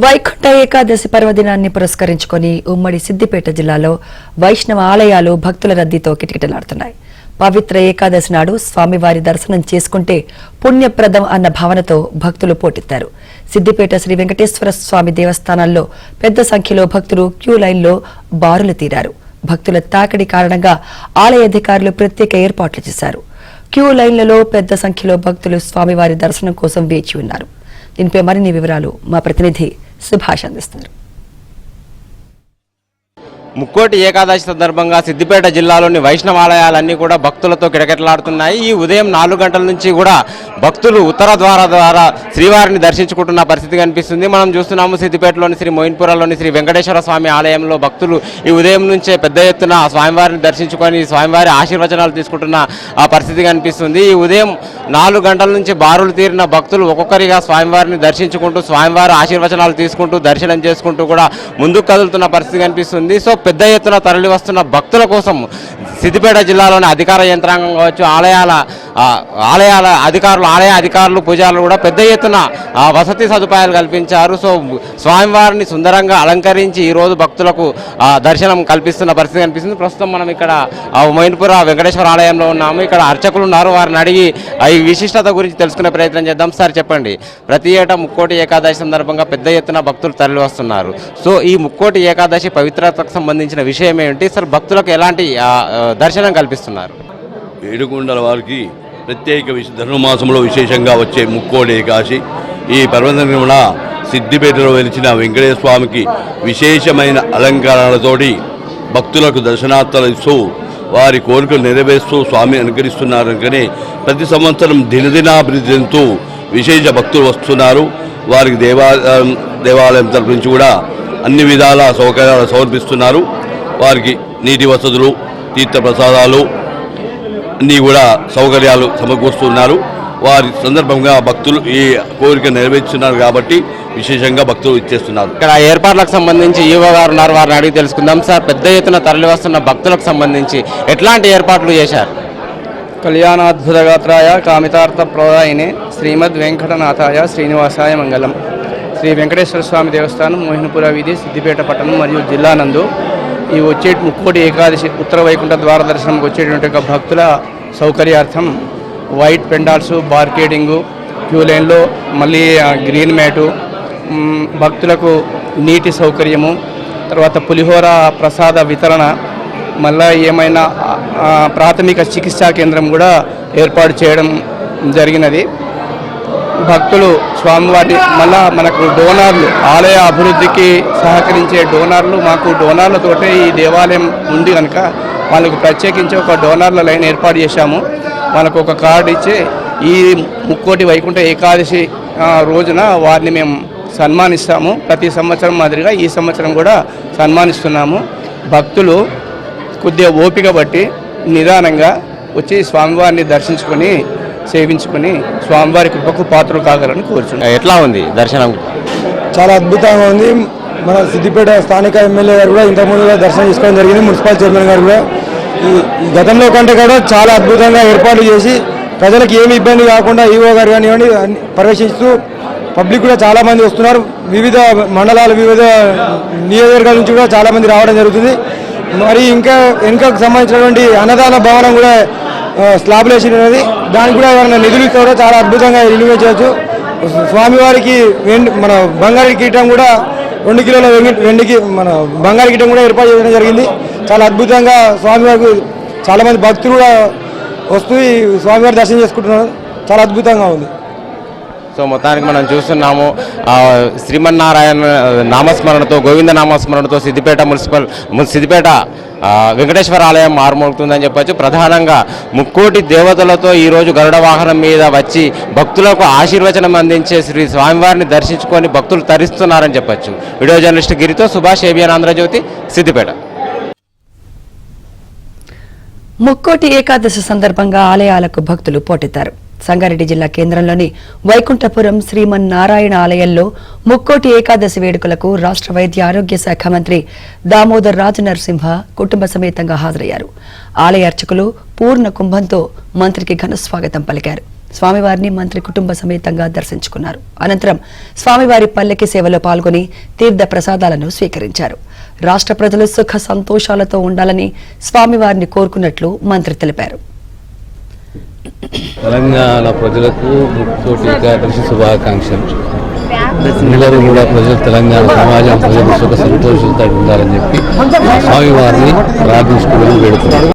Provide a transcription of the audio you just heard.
వైకుంఠ ఏకాదశి పర్వదినాన్ని పురస్కరించుకొని ఉమ్మడి సిద్దిపేట జిల్లాలో వైష్ణవ ఆలయాలు భక్తుల రద్దీతో కిటకిటలాడుతున్నాయి. పవిత్ర ఏకాదశి నాడు స్వామివారి దర్శనం చేసుకుంటే పుణ్యప్రదం అన్న భావనతో భక్తులు పోటెత్తారు. సిద్దిపేట శ్రీ వెంకటేశ్వర స్వామి దేవస్థానాల్లో పెద్ద సంఖ్యలో భక్తులు క్యూ లైన్లో బారులు తీరారు. భక్తుల తాకిడి కారణంగా ఆలయ అధికారులు ప్రత్యేక ఏర్పాట్లు చేశారు. క్యూ లైన్లలో పెద్ద సంఖ్యలో భక్తులు స్వామివారి దర్శనం కోసం వేచి ఉన్నారు. దీనిపై మరిన్ని వివరాలు మా ప్రతినిధి సుభాష్ అందిస్తున్నారు. ముక్కోటి ఏకాదశి సందర్భంగా సిద్దిపేట జిల్లాలోని వైష్ణవాలయాలన్నీ కూడా భక్తులతో కిటకిటలాడుతున్నాయి. ఈ ఉదయం 4 గంటల నుంచి కూడా భక్తులు ఉత్తర ద్వారా శ్రీవారిని దర్శించుకుంటున్న పరిస్థితి కనిపిస్తుంది. మనం చూస్తున్నాము సిద్దిపేటలోని శ్రీ మోయిన్పురాలోని శ్రీ వెంకటేశ్వర స్వామి ఆలయంలో భక్తులు ఈ ఉదయం నుంచే పెద్ద ఎత్తున స్వామివారిని దర్శించుకొని స్వామివారి ఆశీర్వచనాలు తీసుకుంటున్న ఆ పరిస్థితి కనిపిస్తుంది. ఈ ఉదయం 4 గంటల నుంచి బారులు తీరిన భక్తులు ఒక్కొక్కరిగా స్వామివారిని దర్శించుకుంటూ స్వామివారి ఆశీర్వచనాలు తీసుకుంటూ దర్శనం చేసుకుంటూ కూడా ముందుకు కదులుతున్న పరిస్థితి కనిపిస్తుంది. సో పెద్ద ఎత్తున తరలి వస్తున్న భక్తుల కోసం సిద్దిపేట జిల్లాలోని అధికార యంత్రాంగం కావచ్చు, ఆలయ అధికారులు పూజారులు కూడా పెద్ద ఎత్తున వసతి సదుపాయాలు కల్పించారు. సో స్వామివారిని సుందరంగా అలంకరించి ఈరోజు భక్తులకు దర్శనం కల్పిస్తున్న పరిస్థితి కనిపిస్తుంది. ప్రస్తుతం మనం ఇక్కడ మోయిన్పుర వెంకటేశ్వర ఆలయంలో ఉన్నాము. ఇక్కడ అర్చకులు ఉన్నారు, వారిని అడిగి ఈ విశిష్టత గురించి తెలుసుకునే ప్రయత్నం చేద్దాం. సార్ చెప్పండి, ప్రతి ఏటా ముక్కోటి ఏకాదశి సందర్భంగా పెద్ద ఎత్తున భక్తులు తరలి వస్తున్నారు. సో ఈ ముక్కోటి ఏకాదశి పవిత్రతకు సంబంధించిన విషయం ఏమిటి? సార్ భక్తులకు ఎలాంటి దర్శనం కల్పిస్తున్నారు? ఏడుకొండల వారికి ప్రత్యేక ధనుర్మాసంలో విశేషంగా వచ్చే ముక్కోటి ఏకాదశి ఈ పర్వదినమున సిద్దిపేటలో వెలిచిన వెంకటేశ్వర స్వామికి విశేషమైన అలంకారాలతోటి భక్తులకు దర్శనార్థాలు ఇస్తూ వారి కోరికలు నెరవేరుస్తూ స్వామి అనుగ్రహిస్తున్నారు. కనుకనే ప్రతి సంవత్సరం దినదినాభివృద్ధి చెందుతూ విశేష భక్తులు వస్తున్నారు. వారికి దేవాలయం తరపు నుంచి కూడా అన్ని విధాల సౌకర్యాలు సమర్పిస్తున్నారు. వారికి నీటి వసతులు, తీర్థ ప్రసాదాలు అన్నీ కూడా సౌకర్యాలు సమకూరుస్తున్నారు. వారి సందర్భంగా భక్తులు ఈ కోరిక నెరవేర్చున్నారు కాబట్టి విశేషంగా భక్తులు ఇచ్చేస్తున్నారు. ఇక్కడ ఏర్పాట్లకు సంబంధించి ఈవో గారు ఉన్నారు, వారిని అడిగి తెలుసుకుందాం. సార్ పెద్ద ఎత్తున తరలి వస్తున్న భక్తులకు సంబంధించి ఎట్లాంటి ఏర్పాట్లు చేశారు? కళ్యాణాద్భుతగాత్రాయ కామితార్థ ప్రదాయినే శ్రీమద్ వెంకటనాథాయ శ్రీనివాసాయ మంగళం. శ్రీ వెంకటేశ్వర స్వామి దేవస్థానం మోహినపుర వీధి సిద్దిపేట పట్టణం మరియు జిల్లా నందు ఈ వచ్చే ముక్కోటి ఏకాదశి ఉత్తర వైకుంఠ ద్వార దర్శనంకి వచ్చేటువంటి భక్తుల సౌకర్యార్థం వైట్ పెండాల్స్, బార్కేడింగు, క్యూ లైన్లో మళ్ళీ గ్రీన్ మ్యాటు, భక్తులకు నీటి సౌకర్యము, తర్వాత పులిహోర ప్రసాద వితరణ, మళ్ళీ ఏమైనా ప్రాథమిక చికిత్సా కేంద్రం కూడా ఏర్పాటు చేయడం జరిగినది. భక్తులు స్వామివారిని మళ్ళా మనకు డోనార్లు, ఆలయ అభివృద్ధికి సహకరించే డోనార్లు, మాకు డోనార్లతోటే ఈ దేవాలయం ఉంది కనుక వాళ్ళకు ప్రత్యేకించి ఒక డోనార్ల లైన్ ఏర్పాటు చేశాము. వాళ్ళకు ఒక కార్డు ఇచ్చి ఈ ముక్కోటి వైకుంఠ ఏకాదశి రోజున వారిని మేము సన్మానిస్తాము. ప్రతి సంవత్సరం మాదిరిగా ఈ సంవత్సరం కూడా సన్మానిస్తున్నాము. భక్తులు కొద్దిగా ఓపిక బట్టి నిదానంగా వచ్చి స్వామివారిని దర్శించుకొని సేవించుకొని స్వామివారి కృపకు పాత్రలు కాగలని కోరుచున్నాం. ఎట్లా ఉంది దర్శనం? చాలా అద్భుతంగా ఉంది. మన సిద్దిపేట స్థానిక ఎమ్మెల్యే గారు కూడా ఇంతకుముందు దర్శనం చేసుకోవడం జరిగింది. మున్సిపల్ చైర్మన్ గారు కూడా ఈ గతంలో కంటే కూడా చాలా అద్భుతంగా ఏర్పాట్లు చేసి ప్రజలకు ఏమి ఇబ్బంది కాకుండా ఈవో గారు కానివ్వండి పర్యవేక్షిస్తూ పబ్లిక్ కూడా చాలామంది వస్తున్నారు. వివిధ మండలాలు, వివిధ నియోజకవర్గాల నుంచి కూడా చాలామంది రావడం జరుగుతుంది. మరి ఇంకా వెనుకకు సంబంధించినటువంటి అన్నదాన భవనం కూడా స్లాబ్లు వేసినది, దానికి కూడా ఏమైనా నిధులు ఇస్తే కూడా చాలా అద్భుతంగా రిలీవ్ చేయవచ్చు. స్వామివారికి మన బంగారు కిరీటం కూడా 2 కిలోల వెండికి మన బంగారు కిరీటం కూడా ఏర్పాటు చేయడం జరిగింది. చాలా అద్భుతంగా స్వామివారికి చాలామంది భక్తులు కూడా వస్తూ ఈ స్వామివారి దర్శనం చేసుకుంటున్నారు. చాలా అద్భుతంగా ఉంది. సో మొత్తానికి మనం చూస్తున్నాము శ్రీమన్నారాయణ నామస్మరణతో, గోవింద నామస్మరణతో సిద్దిపేట వెంకటేశ్వర ఆలయం మారుమోగుతుందని చెప్పొచ్చు. ప్రధానంగా ముక్కోటి దేవతలతో ఈరోజు గరుడ వాహనం మీద వచ్చి భక్తులకు ఆశీర్వచనం అందించే శ్రీ స్వామివారిని దర్శించుకొని భక్తులు తరిస్తున్నారని చెప్పొచ్చు. వీడియో జర్నలిస్ట్ గిరితో సుభాష్, ఏబిఎన్ ఆంధ్రజ్యోతి, సిద్దిపేట. ముక్కోటి ఏకాదశి సందర్భంగా ఆలయాలకు భక్తులు పోటెత్తారు. సంగారెడ్డి జిల్లా కేంద్రంలోని వైకుంఠపురం శ్రీమన్నారాయణ ఆలయంలో ముక్కోటి ఏకాదశి వేడుకలకు రాష్ట్ర వైద్య ఆరోగ్య శాఖ మంత్రి దామోదర్ రాజనరసింహ కుటుంబ సమేతంగా హాజరయ్యారు. ఆలయ అర్చకులు పూర్ణ కుంభంతో మంత్రికి ఘన స్వాగతం పలికారు. స్వామివారిని మంత్రి కుటుంబ సమేతంగా దర్శించుకున్నారు. అనంతరం స్వామివారి పల్లకి సేవలో పాల్గొని తీర్థ ప్రసాదాలను స్వీకరించారు. రాష్ట్ర ప్రజలు సుఖ సంతోషాలతో ఉండాలని స్వామివారిని కోరుకున్నట్లు మంత్రి తెలిపారు. తెలంగాణ ప్రజలకు ముక్కోటి ఏకాదశి శుభాకాంక్షలు. అందరూ కూడా ప్రజలు తెలంగాణ సమాజం ప్రజలు సుఖ సంతోషాలతో ఉండాలని చెప్పి స్వామివారిని ప్రార్థించుకోవడం వేడుకున్నారు.